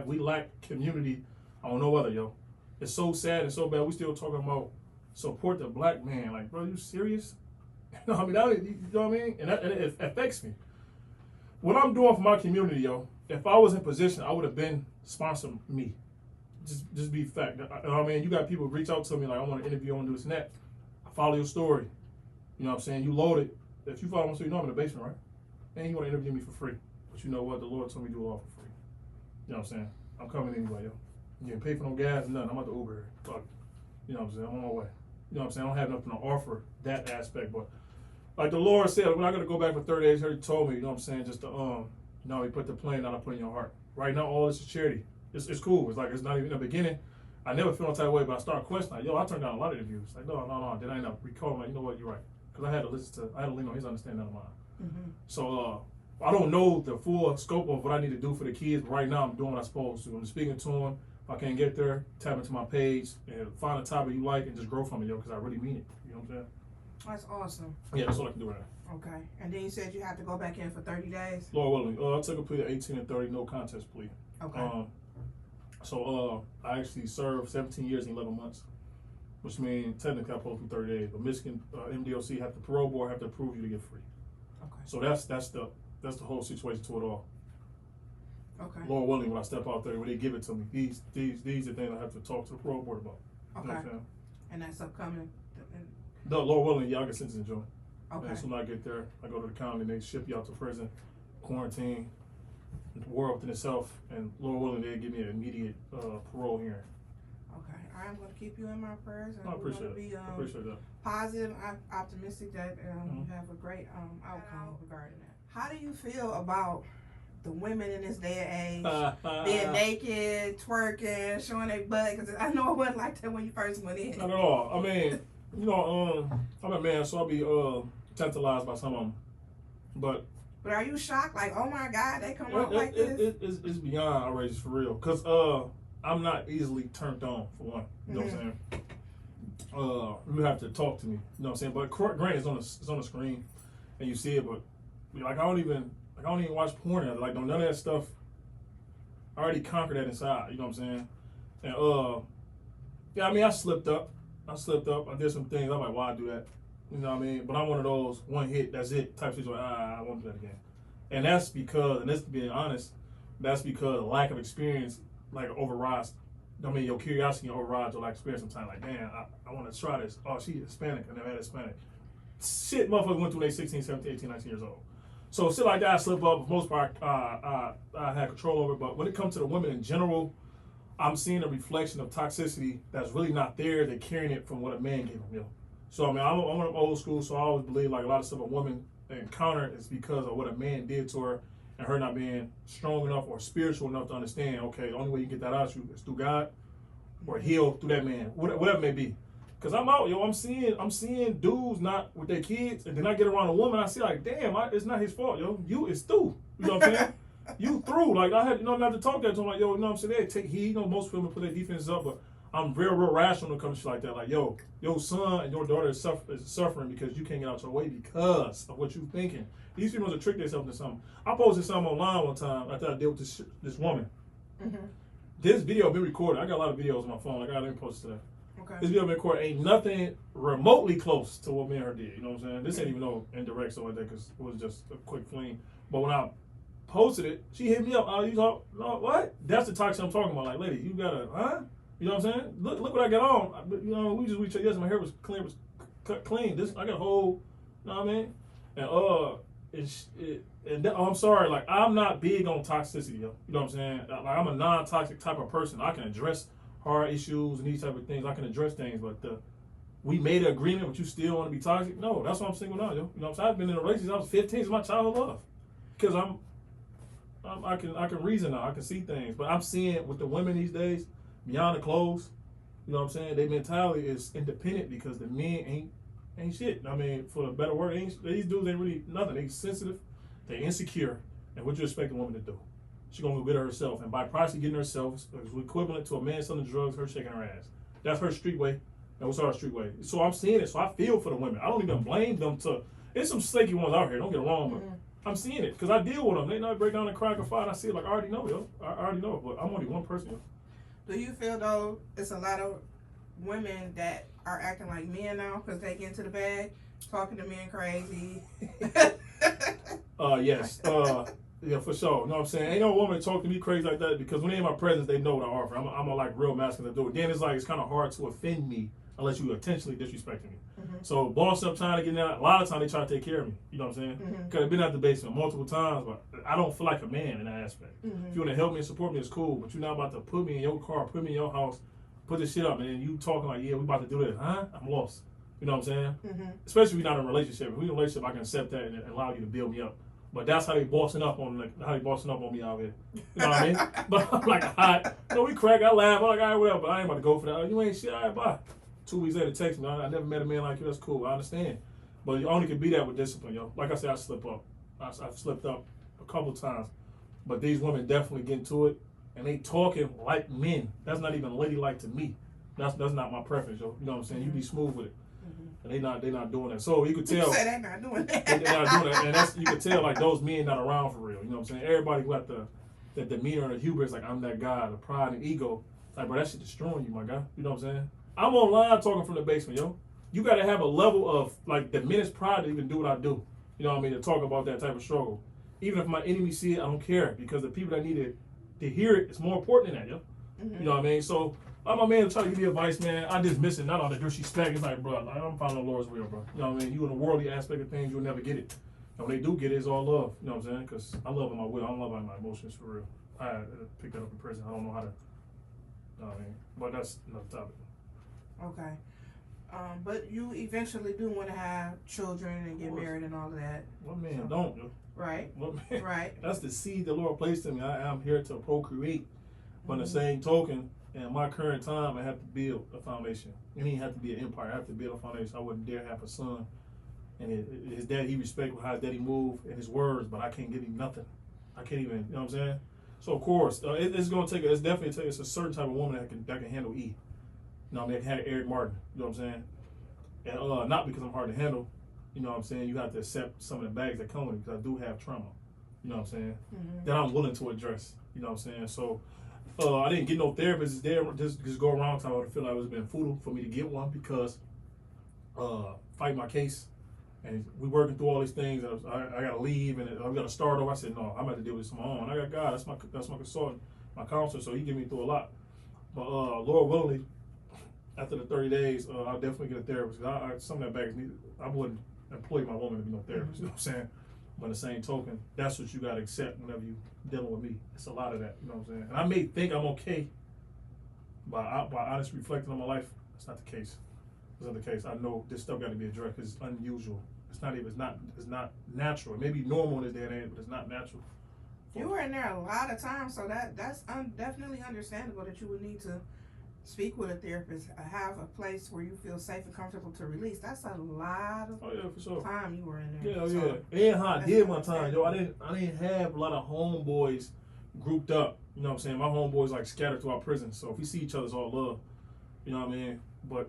We lack community on no other, yo. It's so sad and so bad. We still talking about support the black man. Like, bro, you serious? You know what I mean? You know what I mean? And it affects me. What I'm doing for my community, yo, if I was in position, I would have been sponsoring me. Just be fact. You know what I mean? You got people reach out to me like, I want to interview, I want to do this and that. I follow your story. You know what I'm saying? You loaded. If you follow my story, you know I'm in the basement, right? And you want to interview me for free. But you know what? The Lord told me to do it all for free. You know what I'm saying? I'm coming anyway, yo. You didn't pay for no gas, nothing. I'm at the Uber. Fuck. You know what I'm saying? I'm on my way. You know what I'm saying? I don't have nothing to offer that aspect, but like the Lord said, when I got to go back for 30 days, he told me, you know what I'm saying, just to No, he put the plan that I put in your heart. Right now, all this is charity. It's cool. It's like it's not even in the beginning. I never feel no type of way, but I start questioning. Like, yo, I turned down a lot of interviews. Like, no. Then I end up recalling. Like, you know what? You're right. Because I had to lean on his understanding of mine. Mm-hmm. So I don't know the full scope of what I need to do for the kids, but right now I'm doing what I'm supposed to. I'm speaking to them. If I can't get there, tap into my page and find a topic you like and just grow from it, yo, because I really mean it. You know what I'm saying? That's awesome. Yeah, that's all I can do right now. Okay. And then you said you have to go back in for 30 days? Lord willing. I took a plea of 18 and 30, no contest plea. Okay. So I actually served 17 years and 11 months, which means technically I pulled through 30 days. But Michigan MDOC the parole board have to approve you to get free. Okay. So that's the whole situation to it all. Okay. Lord willing, when I step out there, when they give it to me, these are things I have to talk to the parole board about. Okay. You know what I'm saying? And that's upcoming? No, Lord willing, y'all get sentenced in June. Okay. And so when I get there, I go to the county and they ship you out to prison, quarantine, the world within itself, and Lord willing, they give me an immediate parole hearing. Okay. I am going to keep you in my prayers, and I we're appreciate going to it. be I appreciate that. positive, optimistic that you have a great outcome regarding that. How do you feel about the women in this day and age being naked, twerking, showing their butt? Because I know it wasn't like that when you first went in. Not at all. I mean, you know, I'm a man, so I'll be tantalized by some of them. But are you shocked? Like, oh my God, they come out like this? It's beyond outrageous for real. Because I'm not easily turned on, for one. You know what I'm saying? You have to talk to me. You know what I'm saying? But granted, it's on the screen, and you see it. But like, I don't even watch porn. Like, none of that stuff. I already conquered that inside. You know what I'm saying? And yeah, I mean, I slipped up. I did some things. I'm like, why I do that? You know what I mean? But I'm one of those one hit, that's it type situation. I won't do that again. And that's because, and this being honest, that's because lack of experience like overrides. I mean, your curiosity overrides your lack of experience sometimes. Like, man, I want to try this. Oh, she's Hispanic. I never had Hispanic. Shit, motherfuckers went through they 16, 17, 18, 19 years old. So shit like that, I slip up. For the most part, I had control over it. But when it comes to the women in general, I'm seeing a reflection of toxicity that's really not there. They're carrying it from what a man gave them, yo. So I mean, I'm one of them old school, so I always believe like a lot of stuff a woman encounter is because of what a man did to her, and her not being strong enough or spiritual enough to understand. Okay, the only way you get that out of you is through God, or heal through that man, whatever it may be. Cause I'm out, yo. I'm seeing dudes not with their kids, and then I get around a woman, I see like, damn, it's not his fault, yo. You is through. You know what I'm saying? You through. Like I had, I have to talk that to him. Like, yo, you know what I'm saying? They take heed. You know, most women put their defenses up, but I'm real rational when it comes to shit like that. Like, yo, your son and your daughter is suffering because you can't get out your way because of what you thinking. These females are trick themselves into something. I posted something online one time after I dealt with this woman. Mm-hmm. This video been recorded. I got a lot of videos on my phone. I got to post it today. Okay. This video been recorded. Ain't nothing remotely close to what me and her did. You know what I'm saying? This ain't even no indirect stuff like that because it was just a quick fling. But when I posted it, she hit me up. You talk, no, what? That's the toxic I'm talking about. Like, lady, you gotta, huh? You know what I'm saying? Look what I got on. You know, we checked yesterday. My hair was cut clean. This, I got a whole, you know what I mean? And I'm sorry, like, I'm not big on toxicity, yo. You know what I'm saying? Like, I'm a non-toxic type of person. I can address hard issues and these type of things. I can address things, but we made an agreement, but you still want to be toxic? No, that's why I'm single now, yo. You know what I'm saying? I've been in a relationship. I was 15. It's my childhood love. Because I can reason now. I can see things. But I'm seeing with the women these days, beyond the clothes, you know what I'm saying? Their mentality is independent because the men ain't shit. I mean, for the better word, these dudes ain't really nothing. They sensitive, they insecure, and what you expect a woman to do? She gonna go get her herself, and by proxy getting herself is equivalent to a man selling drugs, her shaking her ass. That's her street way, and what's our street way? So I'm seeing it, so I feel for the women. I don't even blame them there's some snaky ones out here, don't get it wrong, but I'm seeing it, because I deal with them. They not break down and crack a fight, I see it like, I already know, yo. I already know, but I'm only one person, yo. Do you feel though it's a lot of women that are acting like men now because they get into the bag, talking to men crazy? Yes. Yeah, for sure. You know what I'm saying? Ain't no woman talk to me crazy like that because when they in my presence, they know what I offer. I'm a like real masculine to do it. Then it's like it's kind of hard to offend me unless you intentionally disrespecting me. Mm-hmm. So boss up trying to get in there. A lot of times they try to take care of me. You know what I'm saying? Because I've been out the basement multiple times, but I don't feel like a man in that aspect. Mm-hmm. If you want to help me and support me, it's cool. But you're not about to put me in your car, put me in your house, put this shit up, and then you talking like, yeah, we about to do this, huh? I'm lost. You know what I'm saying? Mm-hmm. Especially if we're not in a relationship. If we're in a relationship, I can accept that and allow you to build me up. But that's how they bossing up on me out here. You know what I mean? But I'm like, we crack, I laugh, I'm like, all right, whatever. But I ain't about to go for that. Oh, you ain't shit, all right, bye. 2 weeks later, text me. I never met a man like you. That's cool. I understand. But you only can be that with discipline, yo. Like I said, I slip up. I've slipped up a couple times. But these women definitely get into it, and they talking like men. That's not even ladylike to me. That's not my preference, yo. You know what I'm saying? You be smooth with it. And they not doing that. So you could tell. You say they not doing that. They're not doing that. And that's, you could tell, like, those men not around for real. You know what I'm saying? Everybody who got the demeanor and the hubris, like, I'm that guy, the pride and ego. Like, bro, that shit destroying you, my guy. You know what I'm saying? I'm online talking from the basement, yo. You got to have a level of, like, diminished pride to even do what I do. You know what I mean? To talk about that type of struggle. Even if my enemies see it, I don't care. Because the people that need it to hear it, it's more important than that, yo. You know what I mean? So, I'm my man try to give me advice, man. I just miss it. Not all the disrespect. It's like, bro, I'm following the Lord's will, bro. You know what I mean? You in the worldly aspect of things, you'll never get it. And when they do get it, it's all love. You know what I'm saying? Because I love in my will. I don't love in my emotions for real. I picked that up in prison. I don't know how to. You know what I mean? But that's another topic. Okay. But you eventually do want to have children and get married and all of that. What man don't, yo? Right. What man? Right. That's the seed the Lord placed in me. I am here to procreate. But in the same token, in my current time, I have to build a foundation. It didn't have to be an empire. I have to build a foundation. I wouldn't dare have a son. And his dad, he respects how his daddy move and his words, but I can't give him nothing. I can't even, you know what I'm saying? So of course, it's gonna take. It's definitely take. It's a certain type of woman that can handle E. You know what I mean? That can handle Eric Martin. You know what I'm saying? And not because I'm hard to handle. You know what I'm saying? You have to accept some of the bags that come with it because I do have trauma. You know what I'm saying? That I'm willing to address. You know what I'm saying? So. I didn't get no therapist there. Just go around. So I would feel like it was been futile for me to get one because fight my case, and we working through all these things. And I gotta leave, and I gotta start over. I said no, I'm gonna have to deal with this on my own. I got God. That's my consultant, my counselor. So he get me through a lot. But Lord willing, after the 30 days, I'll definitely get a therapist. Some of that baggage needed. I wouldn't employ my woman to be no therapist. You know what I'm saying? But in the same token, that's what you gotta accept whenever you dealing with me. It's a lot of that, you know what I'm saying? And I may think I'm okay by honest reflecting on my life. That's not the case. That's not the case. I know this stuff got to be addressed because it's unusual. It's not natural. It may be normal in this day and age, but it's not natural. You were in there a lot of times, so that's definitely understandable that you would need to speak with a therapist, have a place where you feel safe and comfortable to release. That's a lot of for sure. time you were in there. Yeah, so yeah. And how I did my time, yo. I didn't have a lot of homeboys grouped up. You know what I'm saying? My homeboys like scattered throughout prison. So if we see each other, it's all love. You know what I mean? But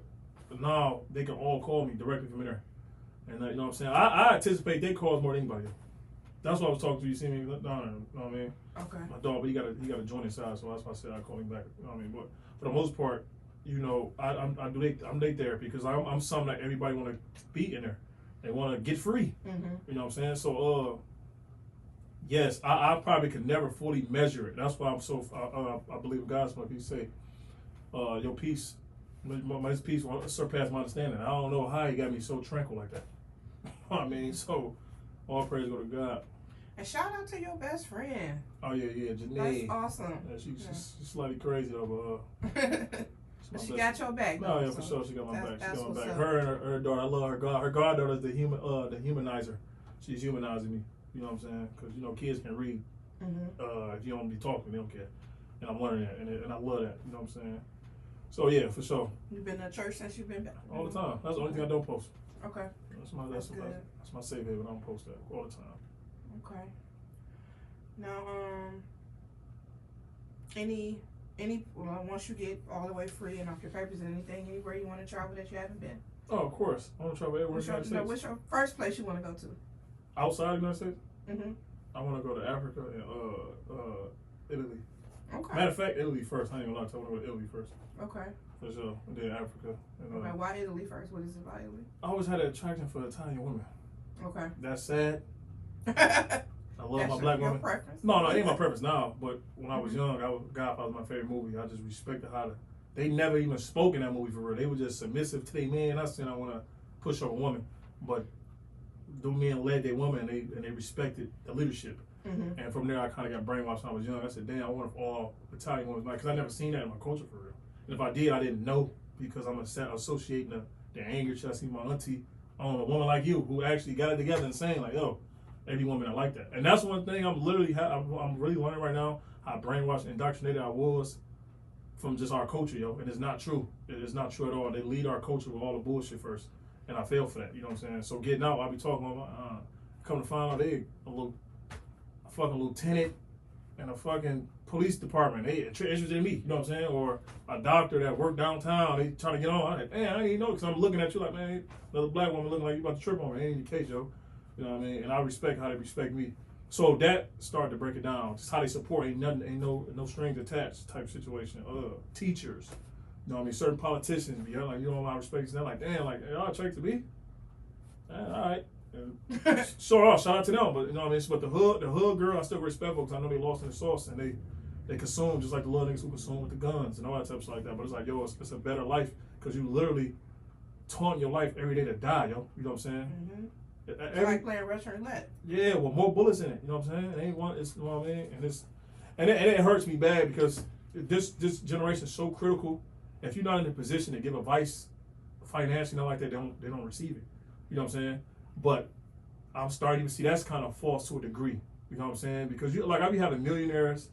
now they can all call me directly from there. And you know what I'm saying? I anticipate they calls more than anybody. That's what I was talking to you. See me? No, you know what I mean? Okay. My dog, but he got to join inside, so that's why I said I call him back. You know what I mean? But for the most part, you know, I'm day therapy because I'm something that everybody want to be in there. They want to get free. You know what I'm saying? So yes, I probably could never fully measure it. That's why I'm so I believe in God's when He say, your peace, my peace will surpass my understanding. I don't know how He got me so tranquil like that. I mean, so all praise go to God. And shout out to your best friend. Oh yeah, Janae. That's awesome. Yeah, she's slightly crazy though, but she got your back. No, yeah, so for sure. She got my back. She got my back. Up. Her and her daughter. I love her. Her goddaughter is the humanizer. She's humanizing me. You know what I'm saying? Because you know kids can read. If you don't be talking, they don't care. And I'm learning that, and I love that. You know what I'm saying? So yeah, for sure. You've been to church since you've been back. All the time. That's the only thing I don't post. Okay. That's my safe haven. I don't post that all the time. Okay. Now, once you get all the way free and off your papers and anything, anywhere you want to travel that you haven't been? Oh, of course. I want to travel everywhere in the United States. What's your first place you want to go to? Outside the United States? Mm-hmm. I want to go to Africa and Italy. Okay. Matter of fact, Italy first. I ain't gonna lie to you. I want to go to Italy first. Okay. For sure. And then Africa. And, Okay. Why Italy first? What is it about Italy? I always had an attraction for Italian women. Okay. That's sad. I love That's my black your woman. Preference? No, it ain't my preference now. But when I was young, Godfather was my favorite movie. I just respected how they never even spoke in that movie for real. They were just submissive to their man. Not saying I want to push over a woman, but the men led their woman and they respected the leadership. And from there, I kind of got brainwashed when I was young. I said, damn, I wonder if all Italian women, because I never seen that in my culture for real. And if I did, I didn't know because I'm associating the anger. I see my auntie on a woman like you who actually got it together and saying like, yo, Every woman that like that, and that's one thing I'm really learning right now how brainwashed and indoctrinated I was from just our culture, yo. And it's not true. It is not true at all. They lead our culture with all the bullshit first, and I fell for that. You know what I'm saying? So getting out, I be talking about come to find out they a fucking lieutenant in a fucking police department. They interested in me. You know what I'm saying? Or a doctor that worked downtown. They trying to get on. I'm like, man, I didn't know because I'm looking at you like, man, another black woman looking like you about to trip on me. Ain't the case, yo. You know what I mean? And I respect how they respect me. So that started to break it down. Just how they support, ain't no strings attached type situation. Teachers, you know what I mean? Certain politicians be like, you know my respect. They're like, damn, like, y'all check to me. All right. Shout out to them, but you know what I mean. But the hood girl, I still respect because I know they lost in the sauce and they consume just like the little niggas who consume with the guns and all that type of stuff like that. But it's like, yo, it's a better life because you literally taunt your life every day to die, yo. You know what I'm saying? Mm-hmm. It's like playing Russian roulette. Yeah, with more bullets in it. You know what I'm saying? It ain't one. It's, you know what I mean. And it hurts me bad because this generation is so critical. If you're not in a position to give advice financially, not like that, they don't receive it. You know what I'm saying? But I'm starting to see that's kind of false to a degree. You know what I'm saying? Because I be having millionaires,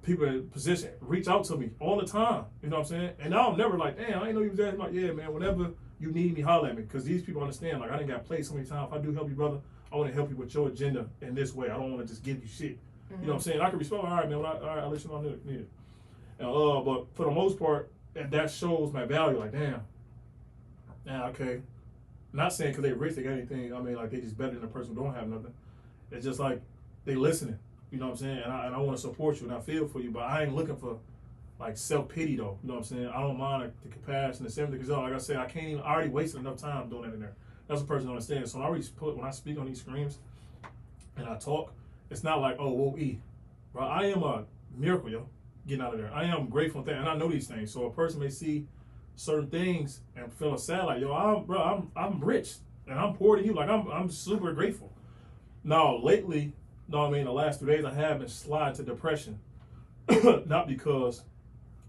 people in position reach out to me all the time. You know what I'm saying? And I'm never like, damn, I ain't know you was there. I'm like, yeah, man, whenever you need me, holler at me. Because these people understand, like, I didn't got played so many times. If I do help you, brother, I want to help you with your agenda in this way. I don't want to just give you shit. Mm-hmm. You know what I'm saying? I can respond, all right, man, all right, I'll let you know I need it. And, but for the most part, that shows my value. Like, damn. Yeah, okay. Not saying because they rich, they got anything. I mean, like, they just better than a person who don't have nothing. It's just like they listening. You know what I'm saying? And I want to support you and I feel for you, but I ain't looking for like self-pity though. You know what I'm saying? I don't mind the compassion, the sympathy, because like I said, I already wasted enough time doing that in there. That's what a person understands. So when I speak on these screens and I talk, it's not like, oh, whoa, bro, I am a miracle, yo, getting out of there. I am grateful and I know these things. So a person may see certain things and feel sad, like, yo, I'm rich and I'm poor than you. Like I'm super grateful. Now lately, you know what I mean, the last 3 days I have been sliding to depression. Not because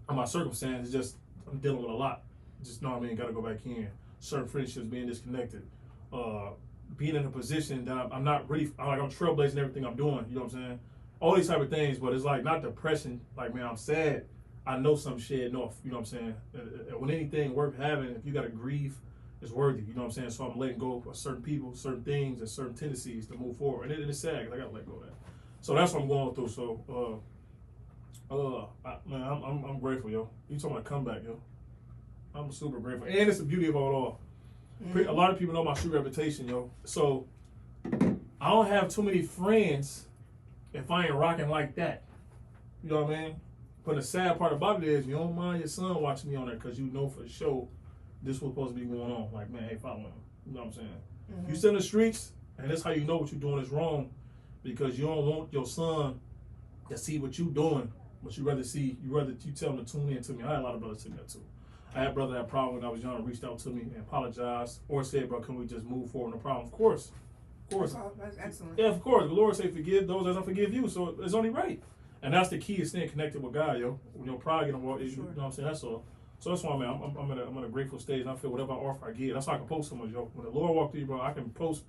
of my circumstances, just I'm dealing with a lot. Just know what I mean, gotta go back in. Certain friendships being disconnected. Being in a position that I'm not really, I'm trailblazing everything I'm doing, you know what I'm saying? All these type of things, but it's like not depression, like, man, I'm sad. I know some shit enough, you know what I'm saying? When anything worth having, if you gotta grieve, it's worthy, you know what I'm saying? So I'm letting go of certain people, certain things, and certain tendencies to move forward. And it's sad, because I gotta let go of that. So that's what I'm going through, so, man, I'm grateful, yo. You talking about comeback, yo. I'm super grateful. And it's the beauty of it all. Mm-hmm. A lot of people know my street reputation, yo. So I don't have too many friends if I ain't rocking like that. You know what I mean? But the sad part about it is you don't mind your son watching me on there because you know for sure this was supposed to be going on. Like, man, hey, follow him. You know what I'm saying? Mm-hmm. You sit in the streets, and that's how you know what you're doing is wrong because you don't want your son to see what you're doing. But you tell them to tune in to me. I had a lot of brothers tell me that too. I had a brother that had a problem when I was young, reached out to me and apologized or said, bro, can we just move forward? No problem. Of course. That's excellent. Yeah, of course. The Lord say forgive those as I forgive you. So it's only right. And that's the key is staying connected with God, yo. When your pride get involved, you know what I'm saying? That's all. So that's why, man, I'm at a grateful stage and I feel whatever I offer I give. That's why I can post so much, yo. When the Lord walked through you, bro, I can post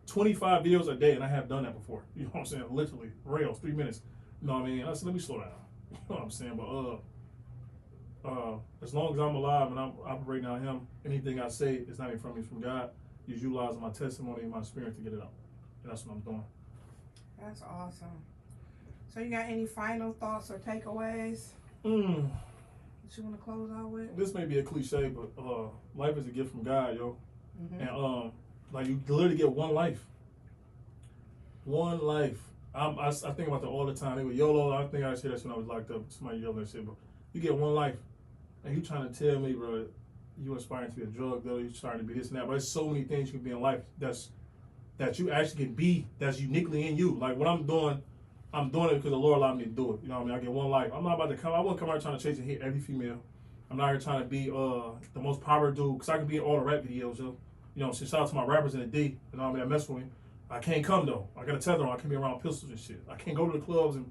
25 videos a day and I have done that before. You know what I'm saying? Literally. Rails, 3 minutes. You know what I mean? I said, let me slow down. You know what I'm saying? But as long as I'm alive and I'm operating on Him, anything I say is not from me, it's from God. He's utilizing my testimony and my spirit to get it out. And that's what I'm doing. That's awesome. So you got any final thoughts or takeaways that you want to close out with? This may be a cliche, but life is a gift from God, yo. Mm-hmm. And like you literally get one life. One life. I think about that all the time. They were YOLO. I think I said that when I was locked up. Somebody yelled that shit, but you get one life. And you trying to tell me, bro, you aspiring to be a drug dealer, you trying to be this and that, but there's so many things you can be in life that you actually can be that's uniquely in you. Like what I'm doing it because the Lord allowed me to do it. You know what I mean? I get one life. I'm not about to I wouldn't come out trying to chase and hit every female. I'm not here trying to be the most popular dude, because I can be in all the rap videos, yo. You know, so shout out to my rappers in the D, you know what I mean, that mess with me. I can't come though. I got a tether on. I can't be around pistols and shit. I can't go to the clubs and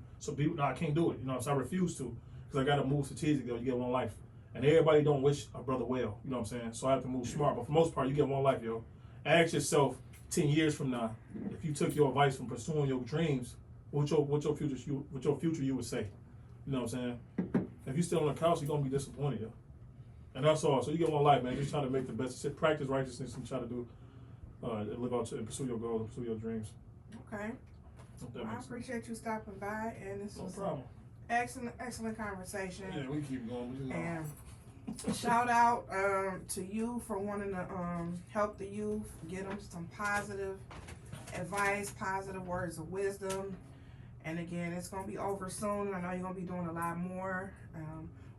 I can't do it. You know, so I refuse to because I got to move strategically. You get one life, and everybody don't wish a brother well. You know what I'm saying? So I have to move smart. But for the most part, you get one life, yo. Ask yourself, 10 years from now, if you took your advice from pursuing your dreams, what your future you would say? You know what I'm saying? If you still on the couch, you're gonna be disappointed, yo. And that's all. So you get one life, man. Just try to make the best. Practice righteousness and try to do, live out and pursue your goals, pursue your dreams. Okay. Well, I appreciate you stopping by, and this was problem. Excellent conversation. Yeah, we keep going. And shout out to you for wanting to help the youth, get them some positive advice, positive words of wisdom. And again, it's going to be over soon. I know you're going to be doing a lot more.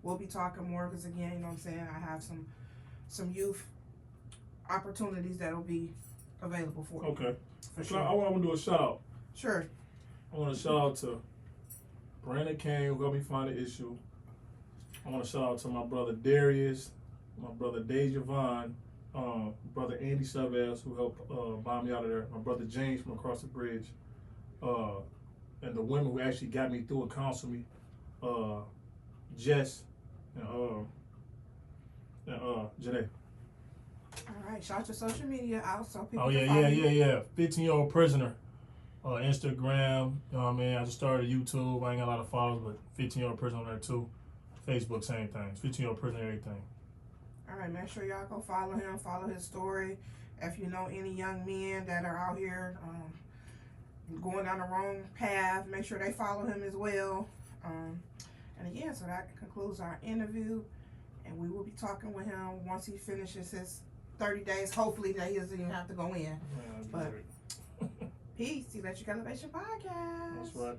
We'll be talking more because, again, you know what I'm saying, I have some youth opportunities that will be available for you. Okay. For sure. I want to do a shout out. Sure. I want to shout out to Brandon Kane, who helped me find the issue. I want to shout out to my brother Darius, my brother Dejavon, brother Andy Chavez, who helped buy me out of there, my brother James from across the bridge, and the women who actually got me through and counseled me, Jess and Janae. All right. Shout your social media out so people Oh can follow you. yeah. 15-year-old prisoner. Instagram, you know what I mean? I just started YouTube. I ain't got a lot of followers, but 15-year-old prisoner on there too. Facebook, same thing. 15-year-old prisoner, everything. All right, make sure y'all go follow him, follow his story. If you know any young men that are out here going down the wrong path, make sure they follow him as well. And again, so that concludes our interview, and we will be talking with him once he finishes his 30 days. Hopefully that he doesn't even have to go in. But peace. Electric Elevation Podcast. That's right.